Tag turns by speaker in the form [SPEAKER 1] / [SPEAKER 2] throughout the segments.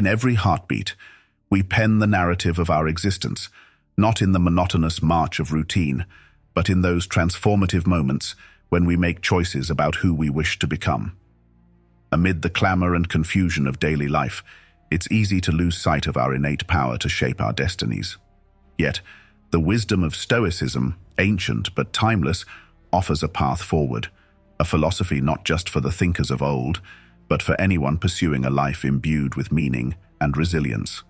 [SPEAKER 1] In every heartbeat, we pen the narrative of our existence, not in the monotonous march of routine, but in those transformative moments when we make choices about who we wish to become. Amid the clamor and confusion of daily life, it's easy to lose sight of our innate power to shape our destinies. Yet, the wisdom of Stoicism, ancient but timeless, offers a path forward, a philosophy not just for the thinkers of old, but for anyone pursuing a life imbued with meaning and resilience.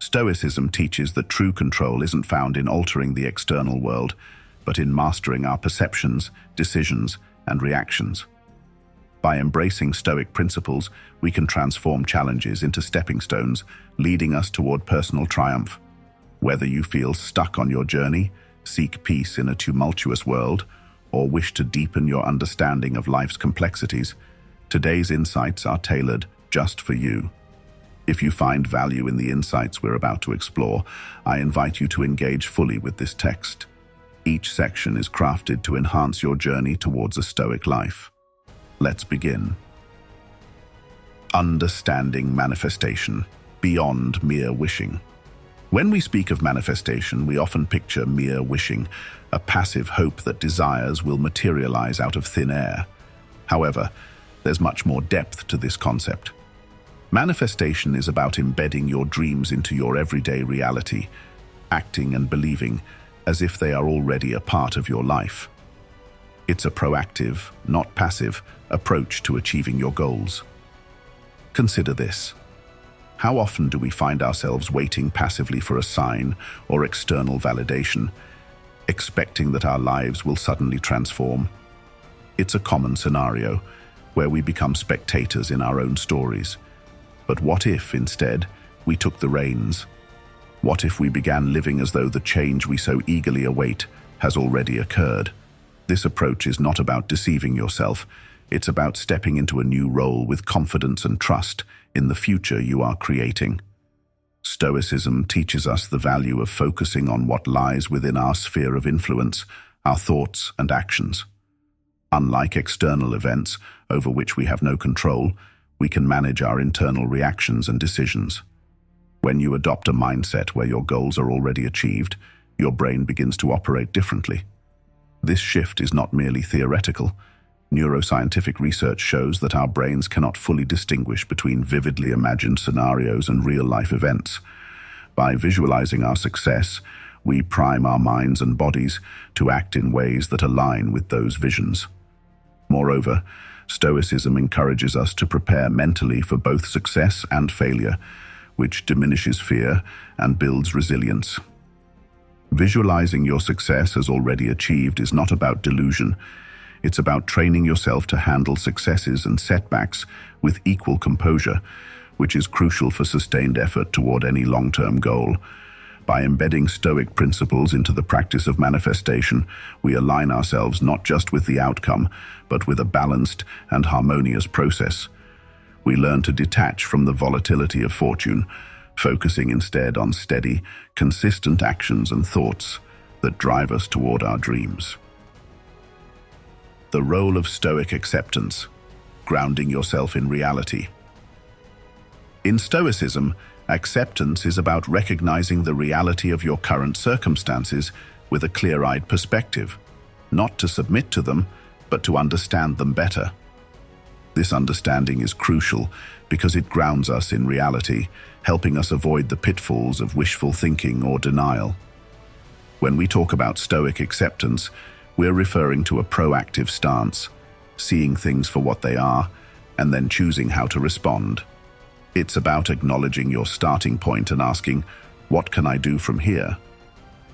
[SPEAKER 1] Stoicism teaches that true control isn't found in altering the external world, but in mastering our perceptions, decisions, and reactions. By embracing Stoic principles, we can transform challenges into stepping stones, leading us toward personal triumph. Whether you feel stuck on your journey, seek peace in a tumultuous world, or wish to deepen your understanding of life's complexities, today's insights are tailored just for you. If you find value in the insights we're about to explore, I invite you to engage fully with this text. Each section is crafted to enhance your journey towards a Stoic life. Let's begin. Understanding manifestation, beyond mere wishing. When we speak of manifestation, we often picture mere wishing, a passive hope that desires will materialize out of thin air. However, there's much more depth to this concept. Manifestation is about embedding your dreams into your everyday reality, acting and believing as if they are already a part of your life. It's a proactive, not passive, approach to achieving your goals. Consider this. How often do we find ourselves waiting passively for a sign or external validation, expecting that our lives will suddenly transform? It's a common scenario where we become spectators in our own stories. But what if, instead, we took the reins? What if we began living as though the change we so eagerly await has already occurred? This approach is not about deceiving yourself. It's about stepping into a new role with confidence and trust in the future you are creating. Stoicism teaches us the value of focusing on what lies within our sphere of influence, our thoughts and actions. Unlike external events over which we have no control, we can manage our internal reactions and decisions. When you adopt a mindset where your goals are already achieved, your brain begins to operate differently. This shift is not merely theoretical. Neuroscientific research shows that our brains cannot fully distinguish between vividly imagined scenarios and real-life events. By visualizing our success, we prime our minds and bodies to act in ways that align with those visions. Moreover, Stoicism encourages us to prepare mentally for both success and failure, which diminishes fear and builds resilience. Visualizing your success as already achieved is not about delusion. It's about training yourself to handle successes and setbacks with equal composure, which is crucial for sustained effort toward any long-term goal. By embedding Stoic principles into the practice of manifestation, we align ourselves not just with the outcome, but with a balanced and harmonious process. We learn to detach from the volatility of fortune, focusing instead on steady, consistent actions and thoughts that drive us toward our dreams. The role of Stoic acceptance, grounding yourself in reality. In Stoicism, acceptance is about recognizing the reality of your current circumstances with a clear-eyed perspective, not to submit to them, but to understand them better. This understanding is crucial because it grounds us in reality, helping us avoid the pitfalls of wishful thinking or denial. When we talk about Stoic acceptance, we're referring to a proactive stance, seeing things for what they are, and then choosing how to respond. It's about acknowledging your starting point and asking, what can I do from here?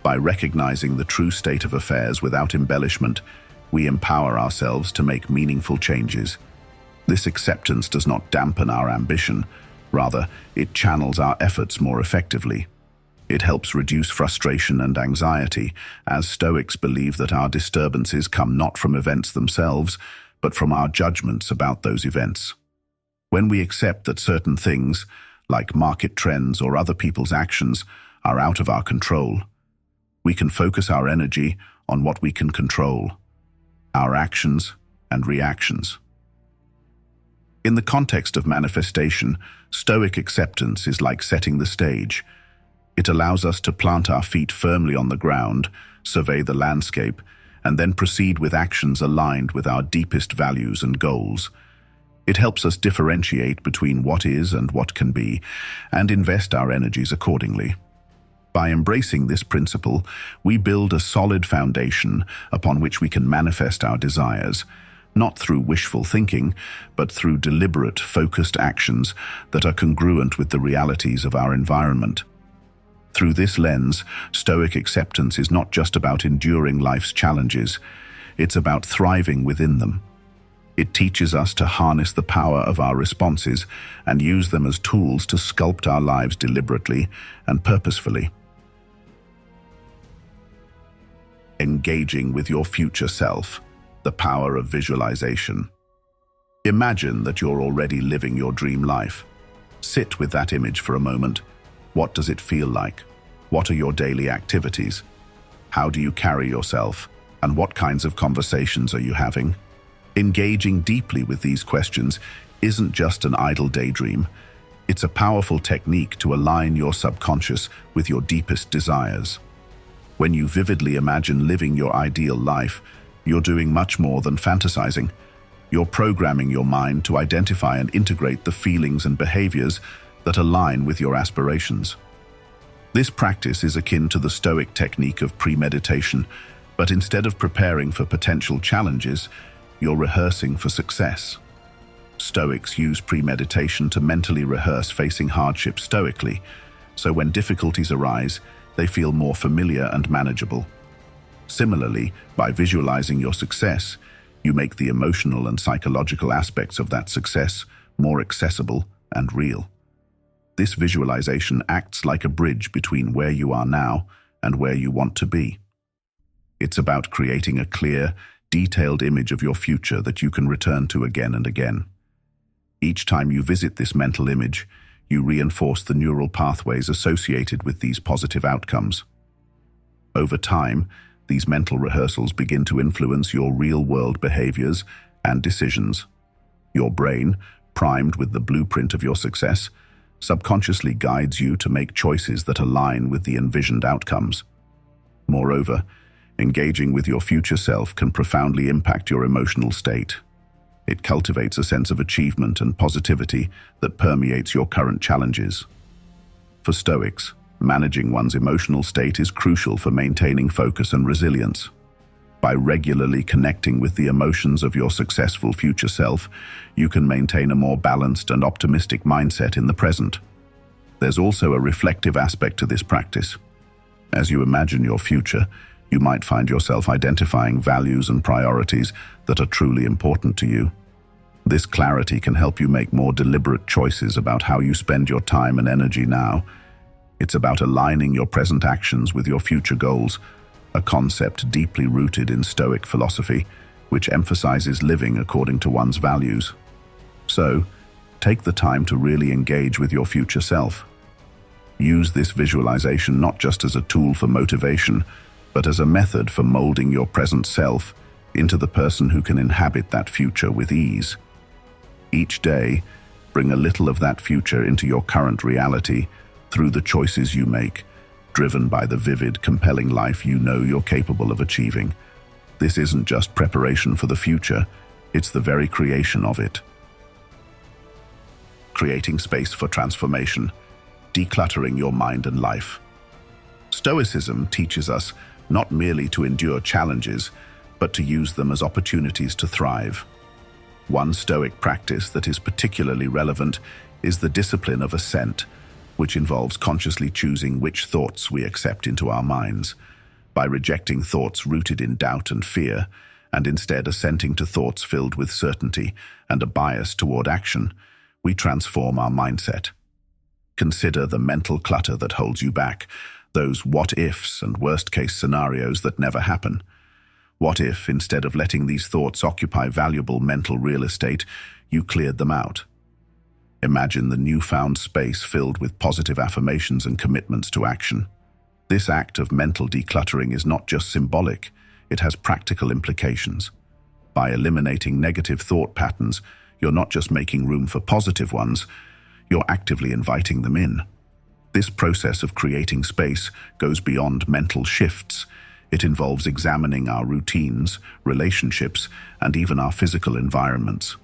[SPEAKER 1] By recognizing the true state of affairs without embellishment, we empower ourselves to make meaningful changes. This acceptance does not dampen our ambition. Rather, it channels our efforts more effectively. It helps reduce frustration and anxiety, as Stoics believe that our disturbances come not from events themselves, but from our judgments about those events. When we accept that certain things, like market trends or other people's actions, are out of our control, we can focus our energy on what we can control, our actions and reactions. In the context of manifestation, Stoic acceptance is like setting the stage. It allows us to plant our feet firmly on the ground, survey the landscape, and then proceed with actions aligned with our deepest values and goals. It helps us differentiate between what is and what can be, and invest our energies accordingly. By embracing this principle, we build a solid foundation upon which we can manifest our desires, not through wishful thinking, but through deliberate, focused actions that are congruent with the realities of our environment. Through this lens, Stoic acceptance is not just about enduring life's challenges, it's about thriving within them. It teaches us to harness the power of our responses and use them as tools to sculpt our lives deliberately and purposefully. Engaging with your future self, the power of visualization. Imagine that you're already living your dream life. Sit with that image for a moment. What does it feel like? What are your daily activities? How do you carry yourself? And what kinds of conversations are you having? Engaging deeply with these questions isn't just an idle daydream. It's a powerful technique to align your subconscious with your deepest desires. When you vividly imagine living your ideal life, you're doing much more than fantasizing. You're programming your mind to identify and integrate the feelings and behaviors that align with your aspirations. This practice is akin to the Stoic technique of premeditation, but instead of preparing for potential challenges, you're rehearsing for success. Stoics use premeditation to mentally rehearse facing hardship stoically, so when difficulties arise, they feel more familiar and manageable. Similarly, by visualizing your success, you make the emotional and psychological aspects of that success more accessible and real. This visualization acts like a bridge between where you are now and where you want to be. It's about creating a clear, detailed image of your future that you can return to again and again. Each time you visit this mental image, you reinforce the neural pathways associated with these positive outcomes. Over time, these mental rehearsals begin to influence your real-world behaviors and decisions. Your brain, primed with the blueprint of your success, subconsciously guides you to make choices that align with the envisioned outcomes. Moreover, engaging with your future self can profoundly impact your emotional state. It cultivates a sense of achievement and positivity that permeates your current challenges. For Stoics, managing one's emotional state is crucial for maintaining focus and resilience. By regularly connecting with the emotions of your successful future self, you can maintain a more balanced and optimistic mindset in the present. There's also a reflective aspect to this practice. As you imagine your future, you might find yourself identifying values and priorities that are truly important to you. This clarity can help you make more deliberate choices about how you spend your time and energy now. It's about aligning your present actions with your future goals, a concept deeply rooted in Stoic philosophy, which emphasizes living according to one's values. So, take the time to really engage with your future self. Use this visualization not just as a tool for motivation, but as a method for molding your present self into the person who can inhabit that future with ease. Each day, bring a little of that future into your current reality through the choices you make, driven by the vivid, compelling life you know you're capable of achieving. This isn't just preparation for the future, it's the very creation of it. Creating space for transformation, decluttering your mind and life. Stoicism teaches us not merely to endure challenges, but to use them as opportunities to thrive. One Stoic practice that is particularly relevant is the discipline of assent, which involves consciously choosing which thoughts we accept into our minds. By rejecting thoughts rooted in doubt and fear, and instead assenting to thoughts filled with certainty and a bias toward action, we transform our mindset. Consider the mental clutter that holds you back, those what-ifs and worst-case scenarios that never happen. What if, instead of letting these thoughts occupy valuable mental real estate, you cleared them out? Imagine the newfound space filled with positive affirmations and commitments to action. This act of mental decluttering is not just symbolic, it has practical implications. By eliminating negative thought patterns, You're not just making room for positive ones, you're actively inviting them in. This process of creating space goes beyond mental shifts. It involves examining our routines, relationships, and even our physical environments.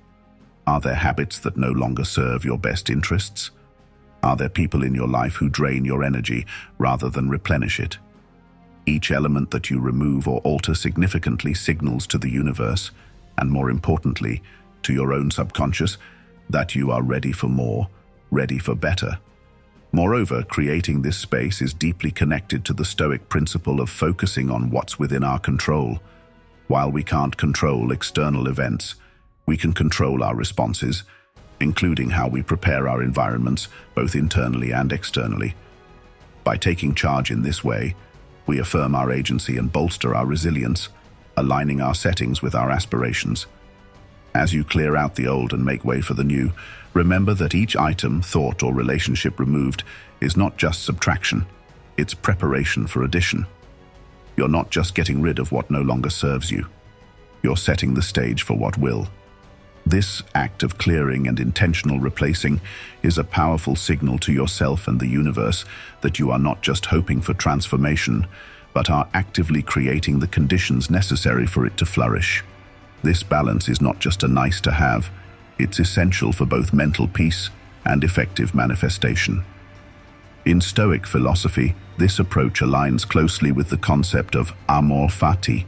[SPEAKER 1] Are there habits that no longer serve your best interests? Are there people in your life who drain your energy rather than replenish it? Each element that you remove or alter significantly signals to the universe, and more importantly, to your own subconscious, that you are ready for more, ready for better. Moreover, creating this space is deeply connected to the Stoic principle of focusing on what's within our control. While we can't control external events, we can control our responses, including how we prepare our environments, both internally and externally. By taking charge in this way, we affirm our agency and bolster our resilience, aligning our settings with our aspirations. As you clear out the old and make way for the new, remember that each item, thought, or relationship removed is not just subtraction, it's preparation for addition. You're not just getting rid of what no longer serves you, you're setting the stage for what will. This act of clearing and intentional replacing is a powerful signal to yourself and the universe that you are not just hoping for transformation, but are actively creating the conditions necessary for it to flourish. This balance is not just a nice to have, it's essential for both mental peace and effective manifestation. In Stoic philosophy, this approach aligns closely with the concept of amor fati,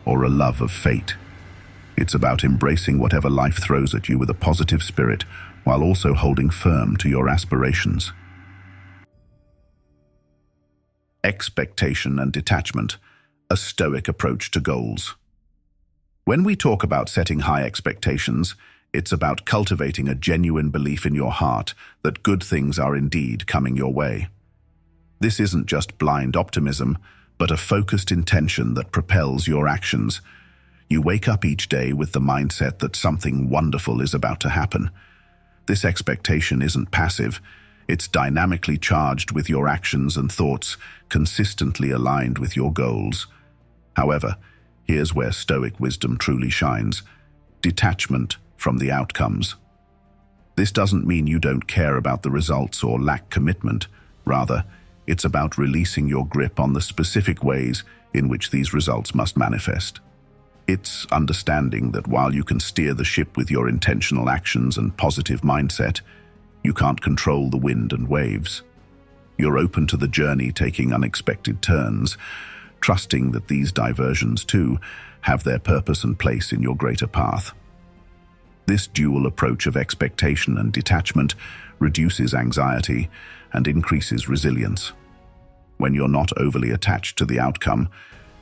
[SPEAKER 1] or a love of fate. It's about embracing whatever life throws at you with a positive spirit, while also holding firm to your aspirations. Expectation and detachment, a Stoic approach to goals. When we talk about setting high expectations, it's about cultivating a genuine belief in your heart that good things are indeed coming your way. This isn't just blind optimism, but a focused intention that propels your actions. You wake up each day with the mindset that something wonderful is about to happen. This expectation isn't passive, it's dynamically charged with your actions and thoughts, consistently aligned with your goals. However, here's where Stoic wisdom truly shines: detachment from the outcomes. This doesn't mean you don't care about the results or lack commitment. Rather, it's about releasing your grip on the specific ways in which these results must manifest. It's understanding that while you can steer the ship with your intentional actions and positive mindset, you can't control the wind and waves. You're open to the journey taking unexpected turns, trusting that these diversions too have their purpose and place in your greater path. This dual approach of expectation and detachment reduces anxiety and increases resilience. When you're not overly attached to the outcome,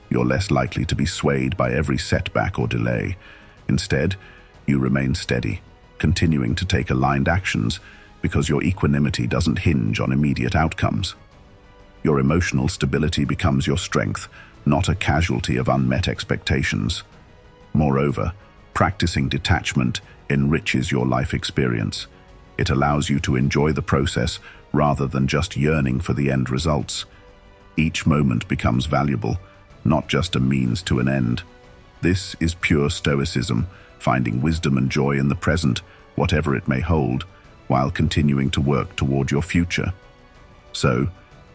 [SPEAKER 1] you're less likely to be swayed by every setback or delay. Instead, you remain steady, continuing to take aligned actions because your equanimity doesn't hinge on immediate outcomes. Your emotional stability becomes your strength, not a casualty of unmet expectations. Moreover, practicing detachment enriches your life experience. It allows you to enjoy the process rather than just yearning for the end results. Each moment becomes valuable, not just a means to an end. This is pure Stoicism, finding wisdom and joy in the present, whatever it may hold, while continuing to work toward your future. So,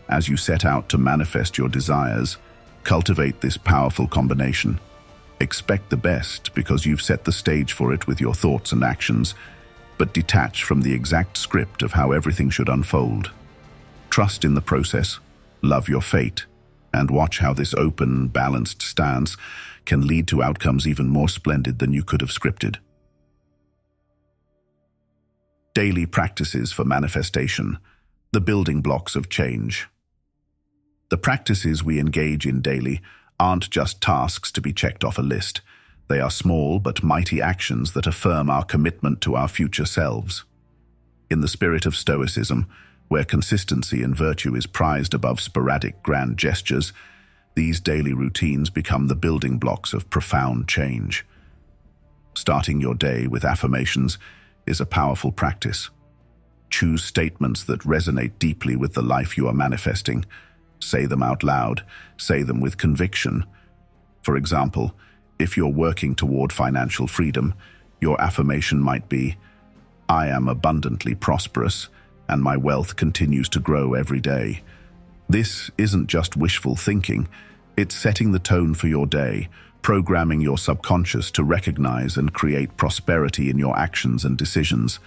[SPEAKER 1] as you set out to manifest your desires, cultivate this powerful combination. Expect the best because you've set the stage for it with your thoughts and actions, but detach from the exact script of how everything should unfold. Trust in the process, love your fate, and watch how this open, balanced stance can lead to outcomes even more splendid than you could have scripted. Daily practices for manifestation, the building blocks of change. The practices we engage in daily aren't just tasks to be checked off a list. They are small but mighty actions that affirm our commitment to our future selves. In the spirit of Stoicism, where consistency and virtue is prized above sporadic grand gestures, these daily routines become the building blocks of profound change. Starting your day with affirmations is a powerful practice. Choose statements that resonate deeply with the life you are manifesting. Say them out loud, say them with conviction. For example, if you're working toward financial freedom, Your affirmation might be, "I am abundantly prosperous, and my wealth continues to grow every day." This isn't just wishful thinking, it's setting the tone for your day, programming your subconscious to recognize and create prosperity in your actions and decisions.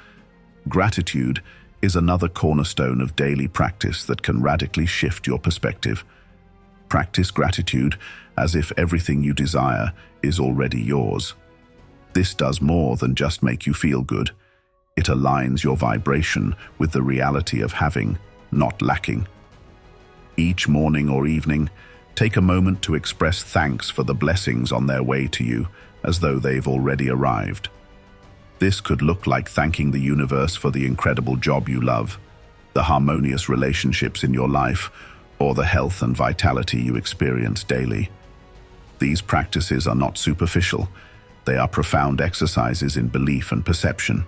[SPEAKER 1] Gratitude is another cornerstone of daily practice that can radically shift your perspective. Practice gratitude as if everything you desire is already yours. This does more than just make you feel good. It aligns your vibration with the reality of having, not lacking. Each morning or evening, take a moment to express thanks for the blessings on their way to you, as though they've already arrived. This could look like thanking the universe for the incredible job you love, the harmonious relationships in your life, or the health and vitality you experience daily. These practices are not superficial. They are profound exercises in belief and perception.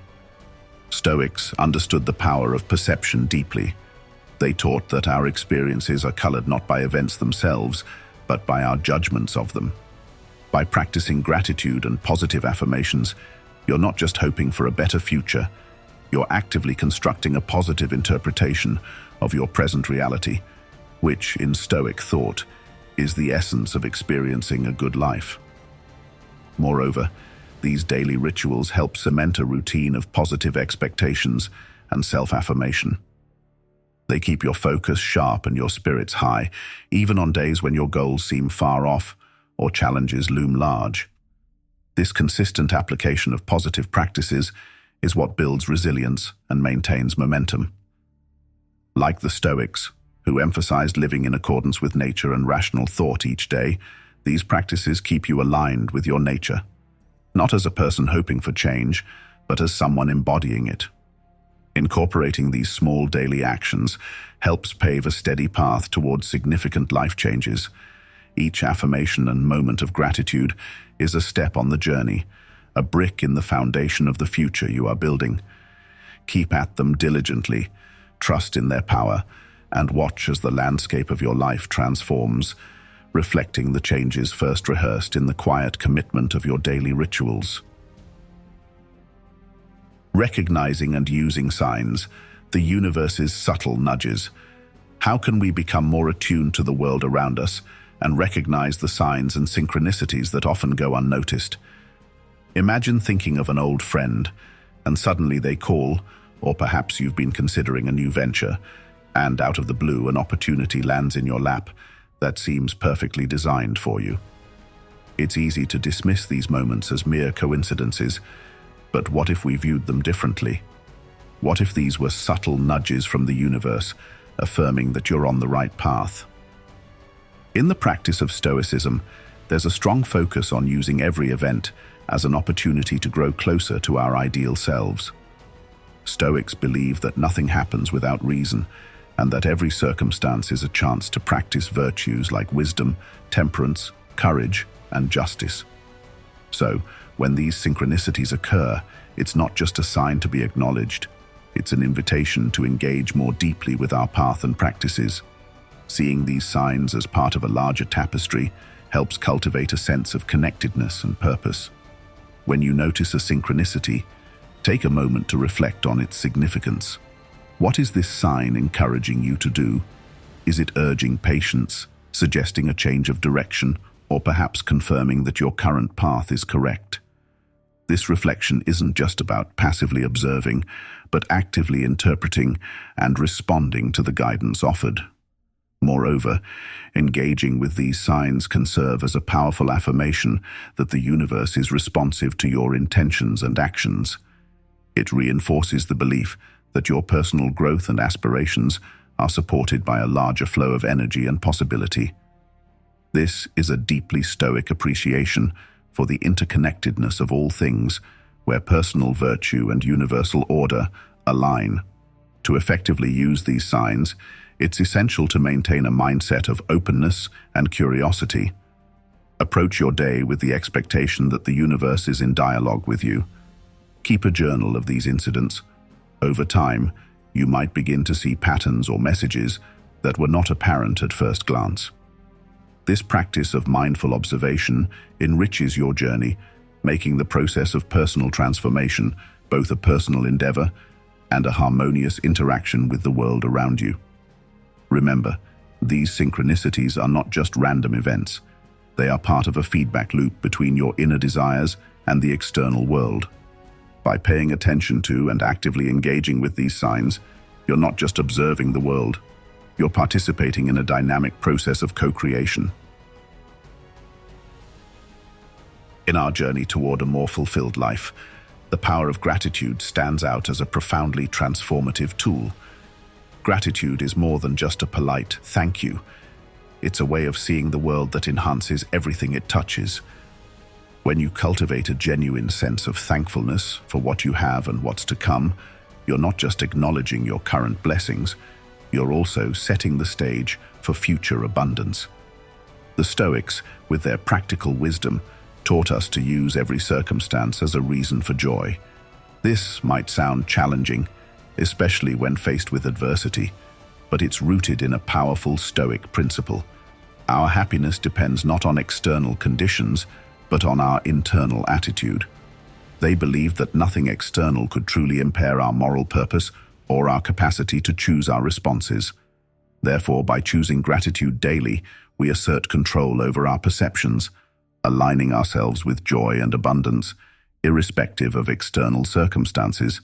[SPEAKER 1] Stoics understood the power of perception deeply. They taught that our experiences are colored not by events themselves, but by our judgments of them. By practicing gratitude and positive affirmations, you're not just hoping for a better future, you're actively constructing a positive interpretation of your present reality, which, in Stoic thought, is the essence of experiencing a good life. Moreover, these daily rituals help cement a routine of positive expectations and self-affirmation. They keep your focus sharp and your spirits high, even on days when your goals seem far off or challenges loom large. This consistent application of positive practices is what builds resilience and maintains momentum. Like the Stoics, who emphasized living in accordance with nature and rational thought each day, these practices keep you aligned with your nature, not as a person hoping for change, but as someone embodying it. Incorporating these small daily actions helps pave a steady path towards significant life changes. Each affirmation and moment of gratitude is a step on the journey, a brick in the foundation of the future you are building. Keep at them diligently, trust in their power, and watch as the landscape of your life transforms, reflecting the changes first rehearsed in the quiet commitment of your daily rituals. Recognizing and using signs, the universe's subtle nudges. How can we become more attuned to the world around us and recognize the signs and synchronicities that often go unnoticed? Imagine thinking of an old friend, and suddenly they call, or perhaps you've been considering a new venture, and out of the blue an opportunity lands in your lap that seems perfectly designed for you. It's easy to dismiss these moments as mere coincidences, but what if we viewed them differently? What if these were subtle nudges from the universe, affirming that you're on the right path? In the practice of Stoicism, there's a strong focus on using every event as an opportunity to grow closer to our ideal selves. Stoics believe that nothing happens without reason, and that every circumstance is a chance to practice virtues like wisdom, temperance, courage, and justice. So, when these synchronicities occur, it's not just a sign to be acknowledged, it's an invitation to engage more deeply with our path and practices. Seeing these signs as part of a larger tapestry helps cultivate a sense of connectedness and purpose. When you notice a synchronicity, take a moment to reflect on its significance. What is this sign encouraging you to do? Is it urging patience, suggesting a change of direction, or perhaps confirming that your current path is correct? This reflection isn't just about passively observing, but actively interpreting and responding to the guidance offered. Moreover, engaging with these signs can serve as a powerful affirmation that the universe is responsive to your intentions and actions. It reinforces the belief that your personal growth and aspirations are supported by a larger flow of energy and possibility. This is a deeply Stoic appreciation for the interconnectedness of all things, where personal virtue and universal order align. To effectively use these signs, it's essential to maintain a mindset of openness and curiosity. Approach your day with the expectation that the universe is in dialogue with you. Keep a journal of these incidents. Over time, you might begin to see patterns or messages that were not apparent at first glance. This practice of mindful observation enriches your journey, making the process of personal transformation both a personal endeavor and a harmonious interaction with the world around you. Remember, these synchronicities are not just random events. They are part of a feedback loop between your inner desires and the external world. By paying attention to and actively engaging with these signs, you're not just observing the world, you're participating in a dynamic process of co-creation. In our journey toward a more fulfilled life, the power of gratitude stands out as a profoundly transformative tool. Gratitude is more than just a polite thank you. It's a way of seeing the world that enhances everything it touches. When you cultivate a genuine sense of thankfulness for what you have and what's to come, you're not just acknowledging your current blessings, you're also setting the stage for future abundance. The Stoics, with their practical wisdom, taught us to use every circumstance as a reason for joy. This might sound challenging, especially when faced with adversity, but it's rooted in a powerful Stoic principle. Our happiness depends not on external conditions, but on our internal attitude. They believed that nothing external could truly impair our moral purpose or our capacity to choose our responses. Therefore, by choosing gratitude daily, we assert control over our perceptions, aligning ourselves with joy and abundance, irrespective of external circumstances.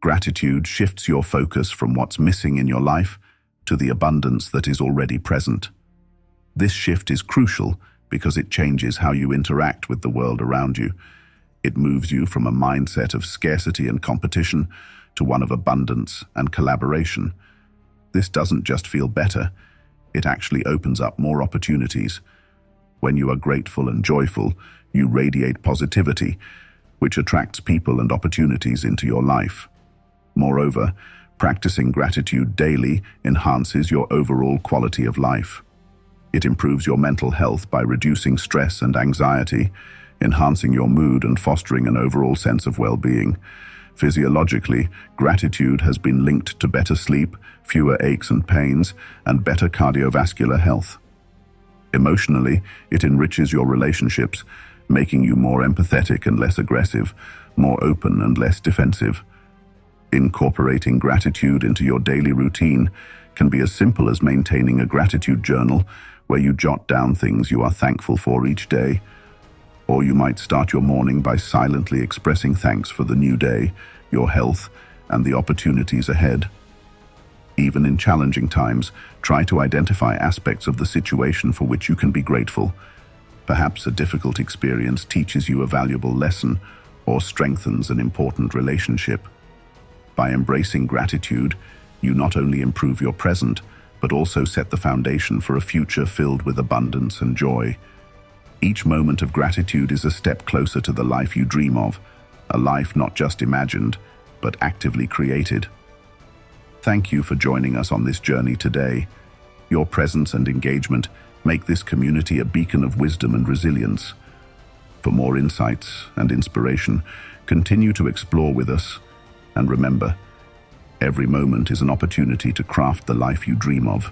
[SPEAKER 1] Gratitude shifts your focus from what's missing in your life to the abundance that is already present. This shift is crucial because it changes how you interact with the world around you. It moves you from a mindset of scarcity and competition to one of abundance and collaboration. This doesn't just feel better, it actually opens up more opportunities. When you are grateful and joyful, you radiate positivity, which attracts people and opportunities into your life. Moreover, practicing gratitude daily enhances your overall quality of life. It improves your mental health by reducing stress and anxiety, enhancing your mood and fostering an overall sense of well-being. Physiologically, gratitude has been linked to better sleep, fewer aches and pains, and better cardiovascular health. Emotionally, it enriches your relationships, making you more empathetic and less aggressive, more open and less defensive. Incorporating gratitude into your daily routine can be as simple as maintaining a gratitude journal where you jot down things you are thankful for each day. Or you might start your morning by silently expressing thanks for the new day, your health, and the opportunities ahead. Even in challenging times, try to identify aspects of the situation for which you can be grateful. Perhaps a difficult experience teaches you a valuable lesson or strengthens an important relationship. By embracing gratitude, you not only improve your present, but also set the foundation for a future filled with abundance and joy. Each moment of gratitude is a step closer to the life you dream of, a life not just imagined, but actively created. Thank you for joining us on this journey today. Your presence and engagement make this community a beacon of wisdom and resilience. For more insights and inspiration, continue to explore with us. And remember, every moment is an opportunity to craft the life you dream of.